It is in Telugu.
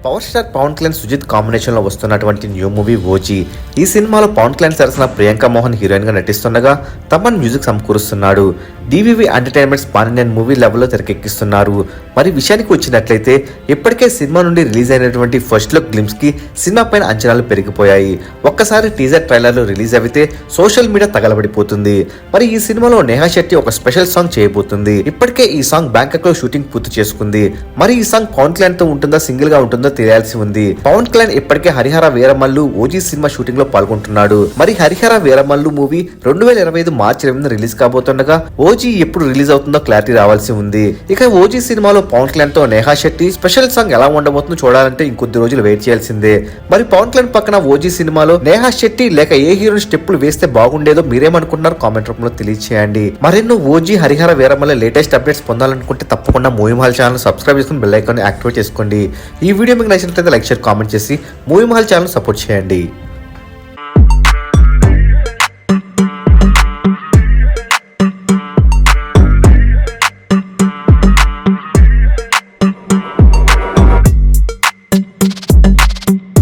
Power star Pawan Kalyan Sujith combination లో వస్తున్నటువంటి న్యూ మూవీ ఓజీ. ఈ సినిమాలో పవన్ కళ్యాణ్ సరసన ప్రియాంక మోహన్ హీరోయిన్ గా నటిస్తుండగా తమన్ మ్యూజిక్ సమకూరుస్తున్నాడు. DVV entertainments pan Indian movie లెవెల్లో తెరకెక్కిస్తున్నారు. మరి విషయానికి వచ్చినట్లయితే ఇప్పటికే సినిమా నుండి రిలీజ్ అయినటువంటి ఫస్ట్ లుక్ గ్లిమ్స్ కి సినిమా పైన అంచనాలు పెరిగిపోయాయి. ఒక్కసారి టీజర్ ట్రైలర్ రిలీజ్ అయితే సోషల్ మీడియా తగలబడిపోతుంది. మరి ఈ సినిమాలో నేహా శెట్టి ఒక స్పెషల్ సాంగ్ చేయబోతుంది. ఇప్పటికే ఈ సాంగ్ బ్యాంకాక్ లో షూటింగ్ పూర్తి చేసుకుంది. మరి ఈ సాంగ్ పవన్ కళ్యాణ్ తో ఉంటుందా, సింగిల్ గా ఉంటుందో తెలియాల్సి ఉంది. పవన్ కళ్యాణ్ ఇప్పటికే Harihara Veeramallu OG cinema shooting లో పాల్గొంటున్నాడు. మరి హరిహర వీరమల్లు మూవీ 2025 మార్చి 20 రిలీజ్ కాబోతుండగా ఓజీ ఎప్పుడు రిలీజ్ అవుతుందో క్లారిటీ రావాల్సి ఉంది. ఇక ఓజీ సినిమాలో పవన్ కళ్యాణ్ తో నేహా శెట్టి స్పెషల్ సాంగ్ ఎలా ఉండబోతుందో చూడాలంటే ఇంకొద్ది రోజులు వెయిట్ చేయాల్సిందే. మరి పవన్ కళ్యాణ్ పక్కన ఓజీ సినిమాలో నేహా శెట్టి లేక ఏ హీరోయిన్ స్టెప్పులు వేస్తే బాగుండేదో మీరేమనుకుంటున్నారు కామెంట్ రూపంలో తెలియచేయండి. మరెన్నో OG Harihara Veeramalla latest updates పొందాలనుకుంటే తప్పకుండా మూవీ మహల్ ఛానల్ సబ్స్క్రైబ్ చేసుకుని బెల్ ఐకాన్ యాక్టివేట్ చేసుకోండి. ఈ వీడియో మీకు నచ్చినట్లయితే లైక్, షేర్, కామెంట్ చేసి మూవీ మహల్ ఛానల్ సపోర్ట్ చేయండి.